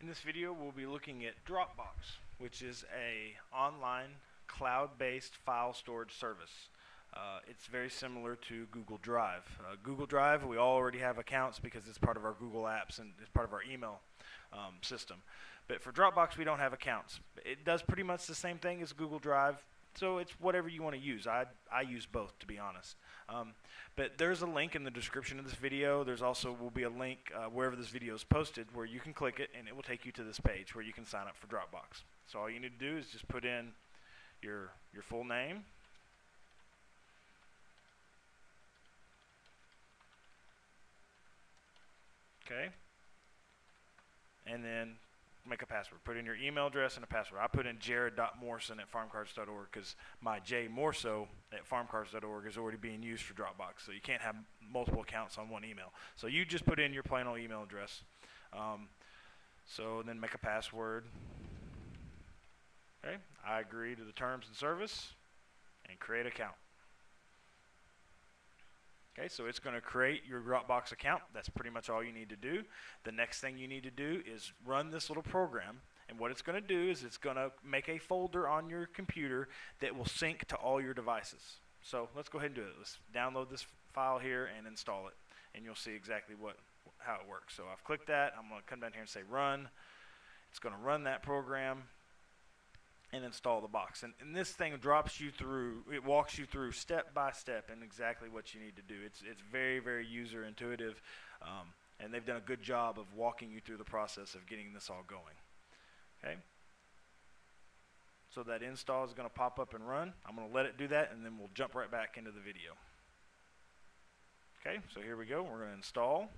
In this video, we'll be looking at Dropbox, which is a online cloud-based file storage service. It's very similar to Google Drive. Google Drive, we already have accounts because it's part of our Google Apps and it's part of our email system. But for Dropbox, we don't have accounts. It does pretty much the same thing as Google Drive, so it's whatever you want to use. I use both, to be honest. But there's a link in the description of this video. There's also will be a link wherever this video is posted where you can click it and it will take you to this page where you can sign up for Dropbox. So all you need to do is just put in your full name, okay, and then make a password. Put in your email address and a password. I put in jared.morrison@farmcards.org because my jmorso@farmcards.org is already being used for Dropbox, so you can't have multiple accounts on one email. So you just put in your plain old email address. So then make a password. Okay, I agree to the terms and service and create account. Okay, so it's going to create your Dropbox account. That's pretty much all you need to do. The next thing you need to do is run this little program. And what it's going to do is it's going to make a folder on your computer that will sync to all your devices. So let's go ahead and do it. Let's download this file here and install it. And you'll see exactly how it works. So I've clicked that. I'm going to come down here and say run. It's going to run that program and install the box. And this thing drops you through, it walks you through step by step and exactly what you need to do. It's very, very user intuitive, and they've done a good job of walking you through the process of getting this all going. Okay. So that install is going to pop up and run. I'm going to let it do that, and then we'll jump right back into the video. Okay, so here we go. We're going to install.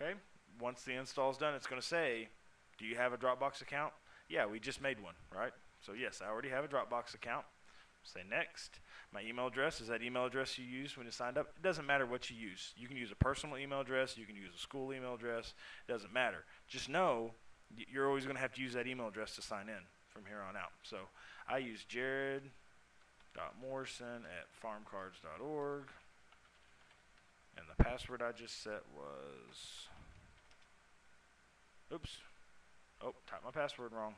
Okay, once the install is done, it's going to say, do you have a Dropbox account? Yeah, we just made one, right? So yes, I already have a Dropbox account. Say next. My email address is that email address you used when you signed up. It doesn't matter what you use. You can use a personal email address. You can use a school email address. It doesn't matter. Just know you're always going to have to use that email address to sign in from here on out. So I use jared.morrison@farmcards.org. And the password I just set was, oops, oh, typed my password wrong.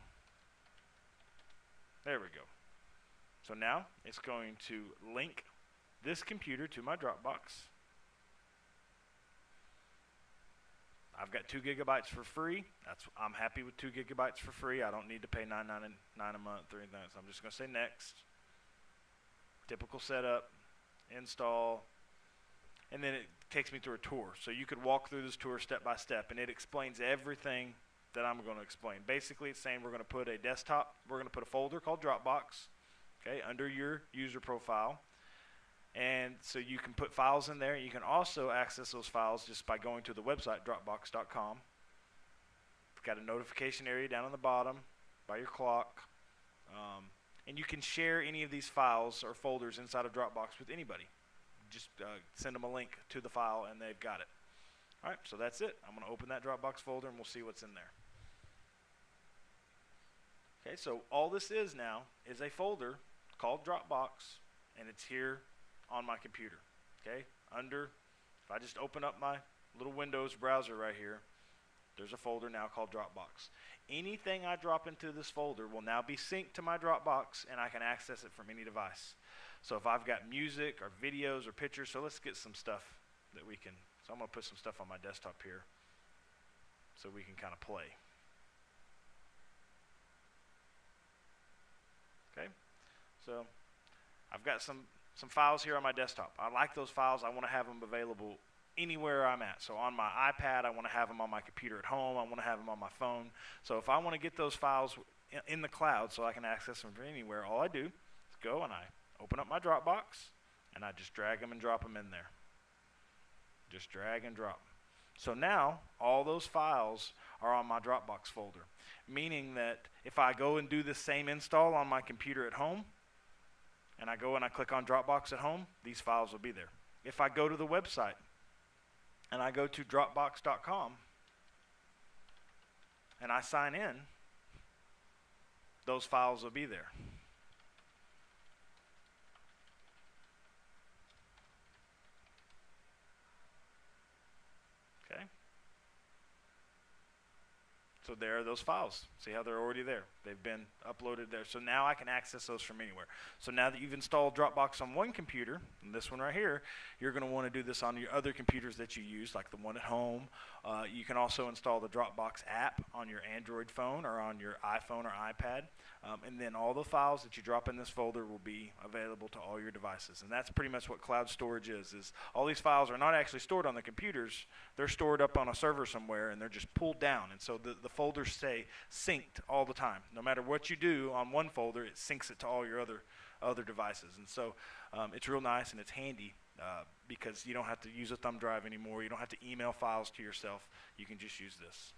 There we go. So now it's going to link this computer to my Dropbox. I've got 2 gigabytes for free. I'm happy with 2 gigabytes for free. I don't need to pay $9.99 a month or anything. So I'm just going to say next. Typical setup, install. And then it takes me through a tour. So you could walk through this tour step by step, and it explains everything that I'm going to explain. Basically, it's saying we're going to put a desktop, we're going to put a folder called Dropbox, okay, under your user profile. And so you can put files in there. You can also access those files just by going to the website, dropbox.com. It's got a notification area down on the bottom by your clock. And you can share any of these files or folders inside of Dropbox with anybody. Just send them a link to the file and they've got it. All right, so that's it. I'm going to open that Dropbox folder and we'll see what's in there. Okay, so all this is now is a folder called Dropbox, and it's here on my computer. Okay, if I just open up my little Windows browser right here, there's a folder now called Dropbox. Anything I drop into this folder will now be synced to my Dropbox, and I can access it from any device. So if I've got music or videos or pictures, so let's get some stuff that we can, so I'm going to put some stuff on my desktop here so we can kind of play. Okay, so I've got some files here on my desktop. I like those files. I want to have them available anywhere I'm at. So on my iPad, I want to have them on my computer at home. I want to have them on my phone. So if I want to get those files in the cloud so I can access them from anywhere, all I do is go and I open up my Dropbox and I just drag them and drop them in there. Just drag and drop. So now all those files are on my Dropbox folder, meaning that if I go and do the same install on my computer at home, and I go and I click on Dropbox at home, these files will be there. If I go to the website and I go to Dropbox.com and I sign in, those files will be there. Okay? So there are those files. See how they're already there? They've been uploaded there. So now I can access those from anywhere. So now that you've installed Dropbox on one computer, and this one right here, you're going to want to do this on your other computers that you use, like the one at home. You can also install the Dropbox app on your Android phone or on your iPhone or iPad. And then all the files that you drop in this folder will be available to all your devices. And that's pretty much what cloud storage is all these files are not actually stored on the computers. They're stored up on a server somewhere, and they're just pulled down. And so the folders stay synced all the time. No matter what you do on one folder, it syncs it to all your other devices. And so it's real nice and it's handy because you don't have to use a thumb drive anymore. You don't have to email files to yourself. You can just use this.